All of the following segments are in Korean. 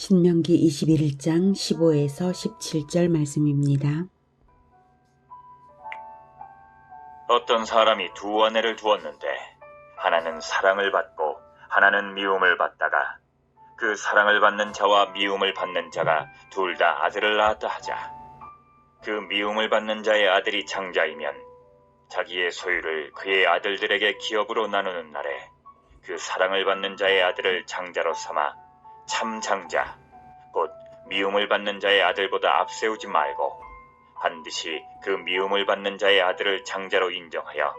신명기 21장 15에서 17절 말씀입니다. 어떤 사람이 두 아내를 두었는데 하나는 사랑을 받고 하나는 미움을 받다가 그 사랑을 받는 자와 미움을 받는 자가 둘 다 아들을 낳았다 하자. 그 미움을 받는 자의 아들이 장자이면 자기의 소유를 그의 아들들에게 기업으로 나누는 날에 그 사랑을 받는 자의 아들을 장자로 삼아 참 장자, 곧 미움을 받는 자의 아들보다 앞세우지 말고 반드시 그 미움을 받는 자의 아들을 장자로 인정하여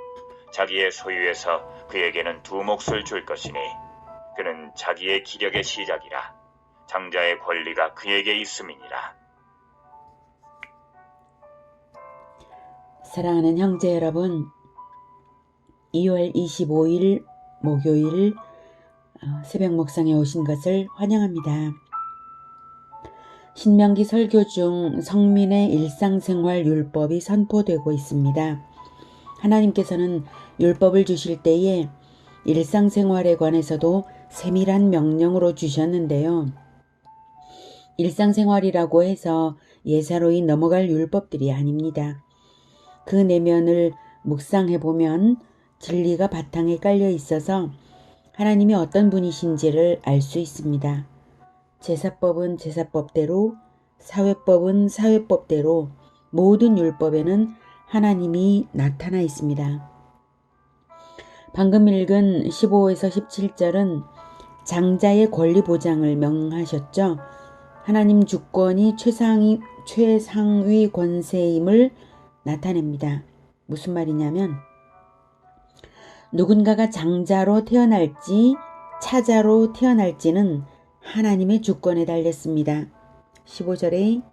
자기의 소유에서 그에게는 두 몫을 줄 것이니 그는 자기의 기력의 시작이라. 장자의 권리가 그에게 있음이니라. 사랑하는 형제 여러분, 2월 25일 목요일 새벽 목상에 오신 것을 환영합니다. 신명기 설교 중 성민의 일상생활 율법이 선포되고 있습니다. 하나님께서는 율법을 주실 때에 일상생활에 관해서도 세밀한 명령으로 주셨는데요. 일상생활이라고 해서 예사로이 넘어갈 율법들이 아닙니다. 그 내면을 묵상해보면 진리가 바탕에 깔려 있어서 하나님이 어떤 분이신지를 알 수 있습니다. 제사법은 제사법대로, 사회법은 사회법대로 모든 율법에는 하나님이 나타나 있습니다. 방금 읽은 15에서 17절은 장자의 권리 보장을 명하셨죠. 하나님 주권이 최상위 권세임을 나타냅니다. 무슨 말이냐면 누군가가 장자로 태어날지 차자로 태어날지는 하나님의 주권에 달렸습니다. 15절에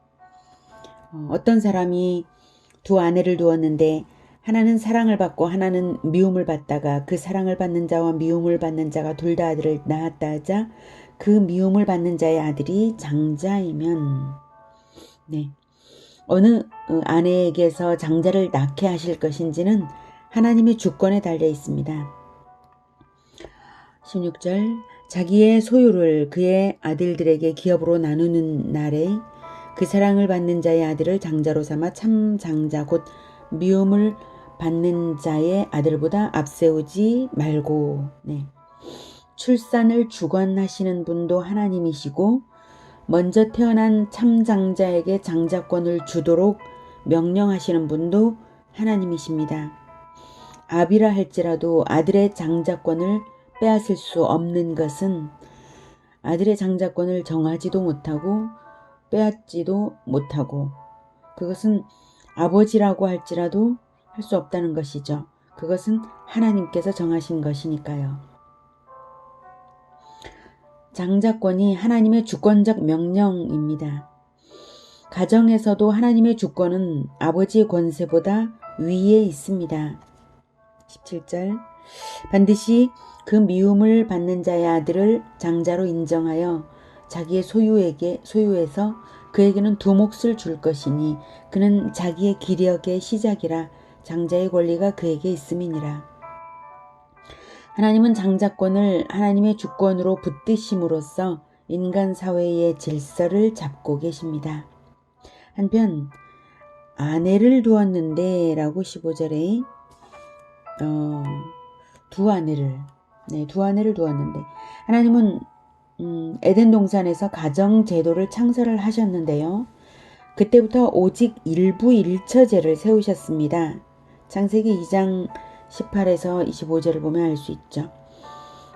어떤 사람이 두 아내를 두었는데 하나는 사랑을 받고 하나는 미움을 받다가 그 사랑을 받는 자와 미움을 받는 자가 둘 다 아들을 낳았다 하자 그 미움을 받는 자의 아들이 장자이면 어느 아내에게서 장자를 낳게 하실 것인지는 하나님의 주권에 달려 있습니다. 16절 자기의 소유를 그의 아들들에게 기업으로 나누는 날에 그 사랑을 받는 자의 아들을 장자로 삼아 참 장자 곧 미움을 받는 자의 아들보다 앞세우지 말고 출산을 주관하시는 분도 하나님이시고 먼저 태어난 참장자에게 장자권을 주도록 명령하시는 분도 하나님이십니다. 아비라 할지라도 아들의 장자권을 빼앗을 수 없는 것은 아들의 장자권을 정하지도 못하고 빼앗지도 못하고 그것은 아버지라고 할지라도 할 수 없다는 것이죠. 그것은 하나님께서 정하신 것이니까요. 장자권이 하나님의 주권적 명령입니다. 가정에서도 하나님의 주권은 아버지의 권세보다 위에 있습니다. 17절 반드시 그 미움을 받는 자의 아들을 장자로 인정하여 자기의 소유에서 그에게는 두 몫을 줄 것이니 그는 자기의 기력의 시작이라 장자의 권리가 그에게 있음이니라. 하나님은 장자권을 하나님의 주권으로 붙드심으로써 인간 사회의 질서를 잡고 계십니다. 한편 아내를 두었는데 라고 15절에 두 아내를 두었는데 하나님은 에덴 동산에서 가정 제도를 창설을 하셨는데요. 그때부터 오직 일부 일처제를 세우셨습니다. 창세기 2장 18에서 25절을 보면 알 수 있죠.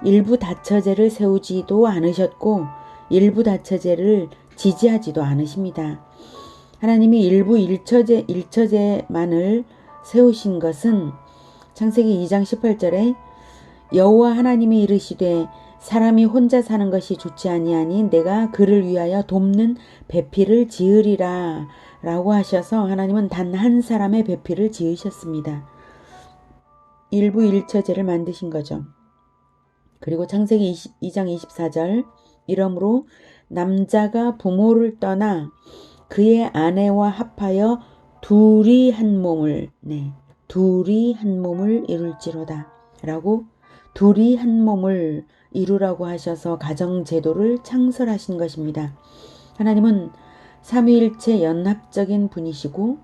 일부 다처제를 세우지도 않으셨고 일부 다처제를 지지하지도 않으십니다. 하나님이 일부 일처제만을 세우신 것은 창세기 2장 18절에 여호와 하나님이 이르시되 사람이 혼자 사는 것이 좋지 아니하니 내가 그를 위하여 돕는 배필을 지으리라 라고 하셔서 하나님은 단 한 사람의 배필을 지으셨습니다. 일부 일처제를 만드신 거죠. 그리고 창세기 2장 24절 이러므로 남자가 부모를 떠나 그의 아내와 합하여 둘이 한 몸을 이룰지로다 라고 둘이 한 몸을 이루라고 하셔서 가정제도를 창설하신 것입니다. 하나님은 삼위일체 연합적인 분이시고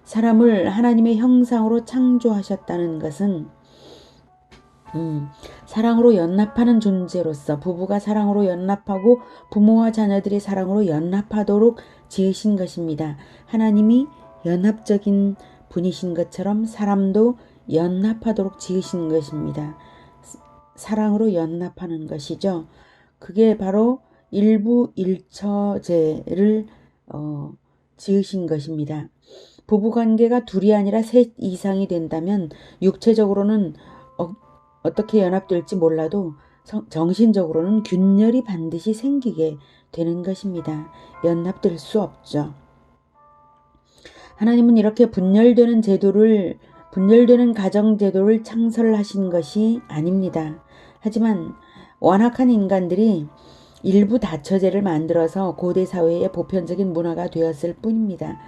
사람을 하나님의 형상으로 창조하셨다는 것은 사랑으로 연합하는 존재로서 부부가 사랑으로 연합하고 부모와 자녀들이 사랑으로 연합하도록 지으신 것입니다. 하나님이 연합적인 분이신 것처럼 사람도 연합하도록 지으신 것입니다. 사랑으로 연합하는 것이죠. 그게 바로 일부일처제를 지으신 것입니다. 부부관계가 둘이 아니라 셋 이상이 된다면 육체적으로는 어떻게 연합될지 몰라도 정신적으로는 균열이 반드시 생기게 되는 것입니다. 연합될 수 없죠. 하나님은 이렇게 분열되는 가정제도를 창설하신 것이 아닙니다. 하지만 완악한 인간들이 일부 다처제를 만들어서 고대 사회의 보편적인 문화가 되었을 뿐입니다.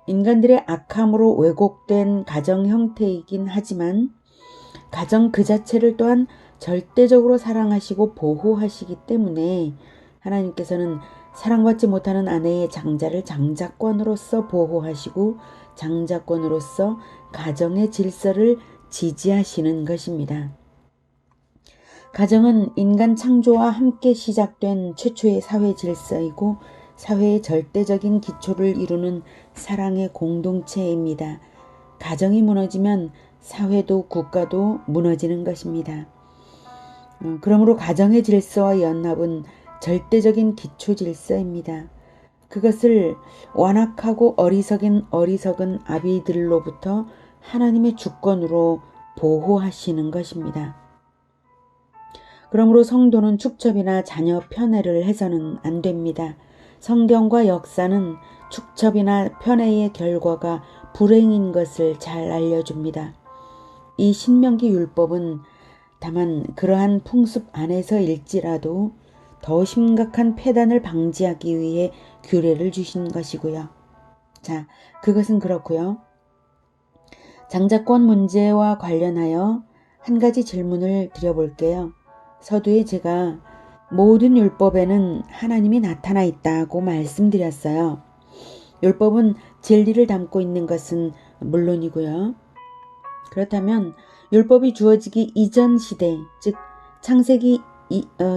인간들의 악함으로 왜곡된 가정 형태이긴 하지만 가정 그 자체를 또한 절대적으로 사랑하시고 보호하시기 때문에 하나님께서는 사랑받지 못하는 아내의 장자를 장자권으로서 보호하시고 장자권으로서 가정의 질서를 지지하시는 것입니다. 가정은 인간 창조와 함께 시작된 최초의 사회 질서이고 사회의 절대적인 기초를 이루는 사랑의 공동체입니다. 가정이 무너지면 사회도 국가도 무너지는 것입니다. 그러므로 가정의 질서와 연합은 절대적인 기초 질서입니다. 그것을 완악하고 어리석은 아비들로부터 하나님의 주권으로 보호하시는 것입니다. 그러므로 성도는 축첩이나 자녀 편애를 해서는 안 됩니다. 성경과 역사는 축첩이나 편애의 결과가 불행인 것을 잘 알려줍니다. 이 신명기 율법은 다만 그러한 풍습 안에서일지라도 더 심각한 폐단을 방지하기 위해 규례를 주신 것이고요. 자, 그것은 그렇고요. 장자권 문제와 관련하여 한 가지 질문을 드려볼게요. 서두에 제가 모든 율법에는 하나님이 나타나 있다고 말씀드렸어요. 율법은 진리를 담고 있는 것은 물론이고요. 그렇다면 율법이 주어지기 이전 시대, 즉 창세기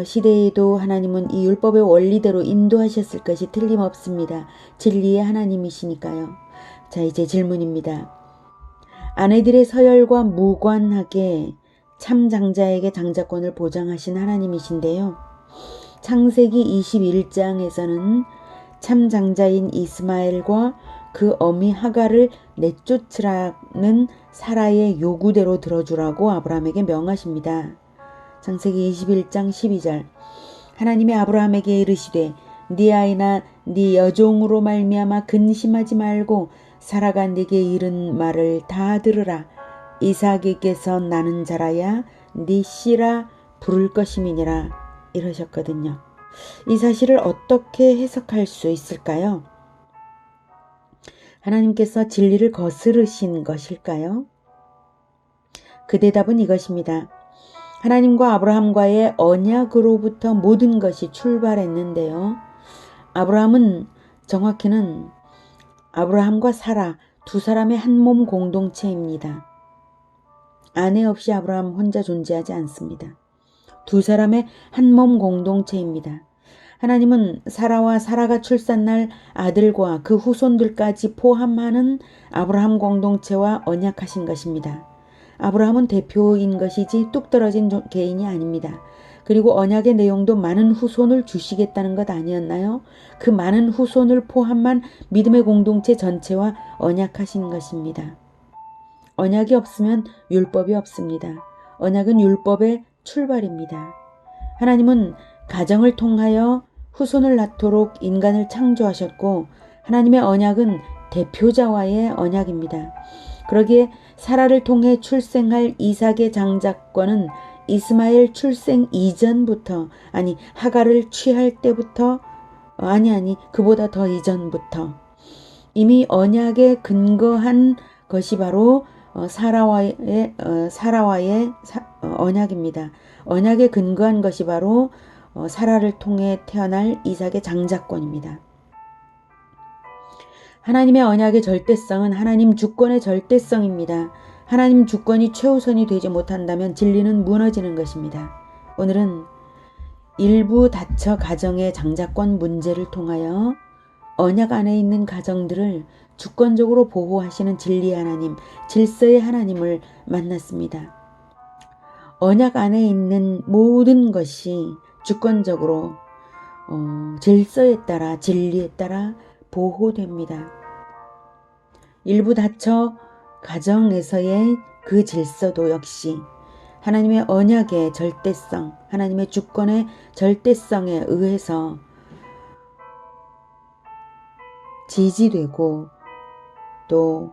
시대에도 하나님은 이 율법의 원리대로 인도하셨을 것이 틀림없습니다. 진리의 하나님이시니까요. 자, 이제 질문입니다. 아내들의 서열과 무관하게 참 장자에게 장자권을 보장하신 하나님이신데요. 창세기 21장에서는 참 장자인 이스마엘과 그 어미 하갈을 내쫓으라는 사라의 요구대로 들어주라고 아브라함에게 명하십니다. 창세기 21장 12절 하나님이 아브라함에게 이르시되 네 아이나 네 여종으로 말미암아 근심하지 말고 사라가 네게 이른 말을 다 들으라. 이삭에게서 나는 자라야 네 씨라 부를 것임이니라 이러셨거든요. 이 사실을 어떻게 해석할 수 있을까요? 하나님께서 진리를 거스르신 것일까요? 그 대답은 이것입니다. 하나님과 아브라함과의 언약으로부터 모든 것이 출발했는데요. 아브라함은 정확히는 아브라함과 사라 두 사람의 한 몸 공동체입니다. 아내 없이 아브라함 혼자 존재하지 않습니다. 두 사람의 한 몸 공동체입니다. 하나님은 사라와 사라가 출산날 아들과 그 후손들까지 포함하는 아브라함 공동체와 언약하신 것입니다. 아브라함은 대표인 것이지 뚝 떨어진 개인이 아닙니다. 그리고 언약의 내용도 많은 후손을 주시겠다는 것 아니었나요? 그 많은 후손을 포함한 믿음의 공동체 전체와 언약하신 것입니다. 언약이 없으면 율법이 없습니다. 언약은 율법의 출발입니다. 하나님은 가정을 통하여 후손을 낳도록 인간을 창조하셨고 하나님의 언약은 대표자와의 언약입니다. 그러기에 사라를 통해 출생할 이삭의 장자권은 이스마엘 출생 이전부터 하갈을 취할 때부터 그보다 더 이전부터 이미 언약에 근거한 것이 바로 사라와의 언약입니다. 언약에 근거한 것이 바로 사라를 통해 태어날 이삭의 장자권입니다. 하나님의 언약의 절대성은 하나님 주권의 절대성입니다. 하나님 주권이 최우선이 되지 못한다면 진리는 무너지는 것입니다. 오늘은 일부 다처 가정의 장자권 문제를 통하여 언약 안에 있는 가정들을 주권적으로 보호하시는 진리의 하나님, 질서의 하나님을 만났습니다. 언약 안에 있는 모든 것이 주권적으로 질서에 따라 진리에 따라 보호됩니다. 일부 다처 가정에서의 그 질서도 역시 하나님의 언약의 절대성, 하나님의 주권의 절대성에 의해서 지지되고 또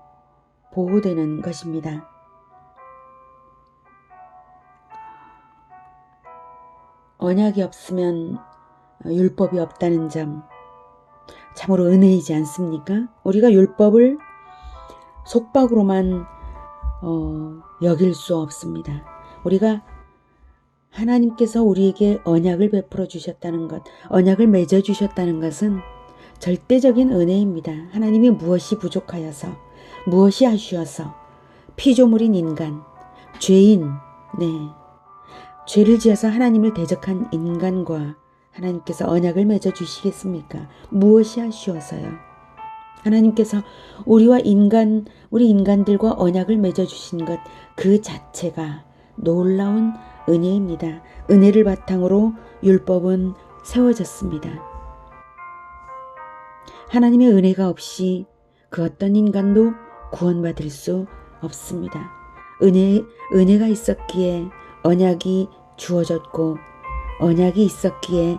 보호되는 것입니다. 언약이 없으면 율법이 없다는 점 참으로 은혜이지 않습니까? 우리가 율법을 속박으로만 여길 수 없습니다. 우리가 하나님께서 우리에게 언약을 베풀어 주셨다는 것, 언약을 맺어 주셨다는 것은 절대적인 은혜입니다. 하나님이 무엇이 부족하여서, 무엇이 아쉬워서 피조물인 인간, 죄인, 죄를 지어서 하나님을 대적한 인간과 하나님께서 언약을 맺어 주시겠습니까? 무엇이 아쉬워서요? 하나님께서 우리 인간들과 언약을 맺어 주신 것 그 자체가 놀라운 은혜입니다. 은혜를 바탕으로 율법은 세워졌습니다. 하나님의 은혜가 없이 그 어떤 인간도 구원받을 수 없습니다. 은혜가 있었기에 언약이 주어졌고, 언약이 있었기에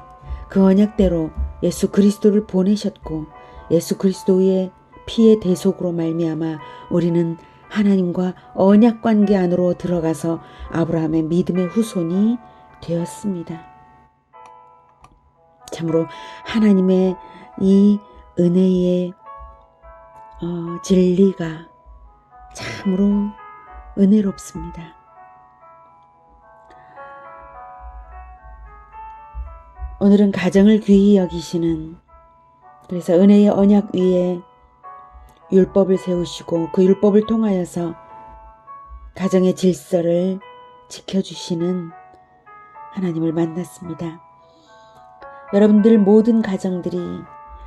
그 언약대로 예수 그리스도를 보내셨고, 예수 그리스도의 피의 대속으로 말미암아 우리는 하나님과 언약 관계 안으로 들어가서 아브라함의 믿음의 후손이 되었습니다. 참으로 하나님의 이 은혜의 진리가 참으로 은혜롭습니다. 오늘은 가정을 귀히 여기시는, 그래서 은혜의 언약 위에 율법을 세우시고 그 율법을 통하여서 가정의 질서를 지켜주시는 하나님을 만났습니다. 여러분들 모든 가정들이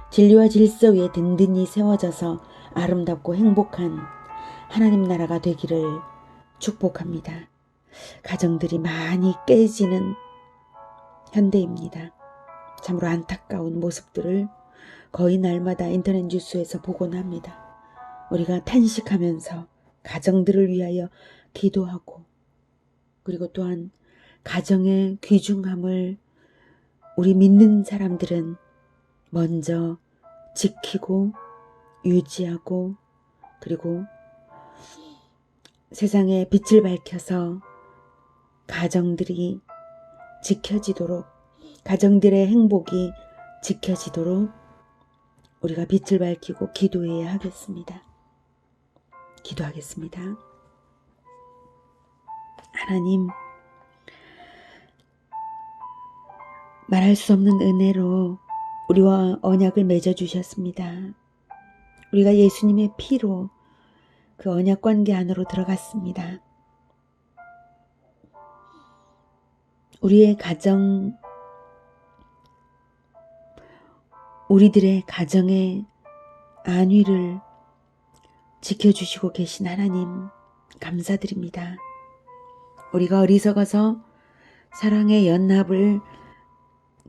진리와 질서 위에 든든히 세워져서 아름답고 행복한 하나님 나라가 되기를 축복합니다. 가정들이 많이 깨지는 현대입니다. 참으로 안타까운 모습들을 거의 날마다 인터넷 뉴스에서 보곤 합니다. 우리가 탄식하면서 가정들을 위하여 기도하고, 그리고 또한 가정의 귀중함을 우리 믿는 사람들은 먼저 지키고 유지하고, 그리고 세상에 빛을 밝혀서 가정들이 지켜지도록, 가정들의 행복이 지켜지도록 우리가 빛을 밝히고 기도해야 하겠습니다. 기도하겠습니다. 하나님, 말할 수 없는 은혜로 우리와 언약을 맺어주셨습니다. 우리가 예수님의 피로 그 언약 관계 안으로 들어갔습니다. 우리의 가정, 우리들의 가정의 안위를 지켜주시고 계신 하나님, 감사드립니다. 우리가 어리석어서 사랑의 연합을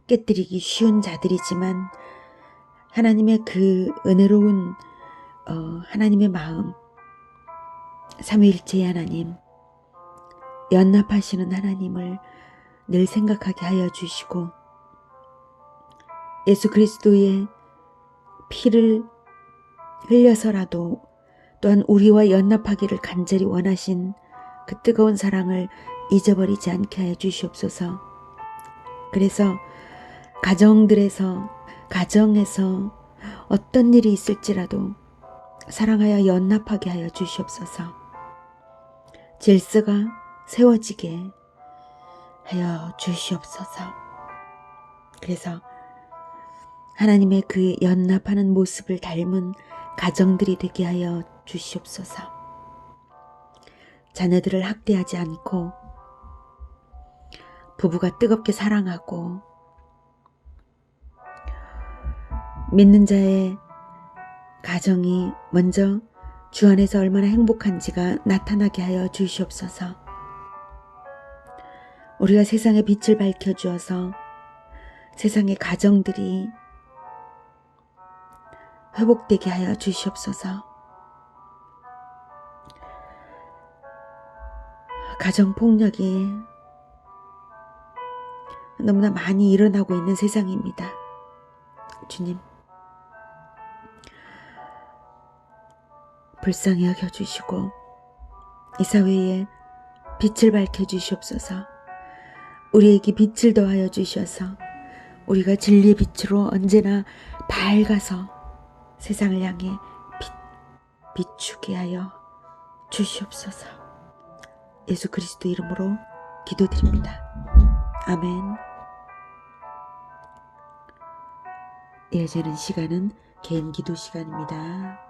깨뜨리기 쉬운 자들이지만 하나님의 그 은혜로운 하나님의 마음, 삼위일체의 하나님, 연합하시는 하나님을 늘 생각하게 하여 주시고, 예수 그리스도의 피를 흘려서라도 또한 우리와 연합하기를 간절히 원하신 그 뜨거운 사랑을 잊어버리지 않게 하여 주시옵소서. 그래서 가정에서 어떤 일이 있을지라도 사랑하여 연합하게 하여 주시옵소서. 질서가 세워지게 하여 주시옵소서. 그래서 하나님의 그 연합하는 모습을 닮은 가정들이 되게 하여 주시옵소서. 자녀들을 학대하지 않고 부부가 뜨겁게 사랑하고 믿는 자의 가정이 먼저 주 안에서 얼마나 행복한지가 나타나게 하여 주시옵소서. 우리가 세상의 빛을 밝혀주어서 세상의 가정들이 회복되게 하여 주시옵소서. 가정폭력이 너무나 많이 일어나고 있는 세상입니다. 주님, 불쌍히 여겨주시고 이 사회에 빛을 밝혀주시옵소서. 우리에게 빛을 더하여 주셔서 우리가 진리의 빛으로 언제나 밝아서 세상을 향해 비추게 하여 주시옵소서. 예수 그리스도 이름으로 기도드립니다. 아멘. 이어지는 시간은 개인 기도 시간입니다.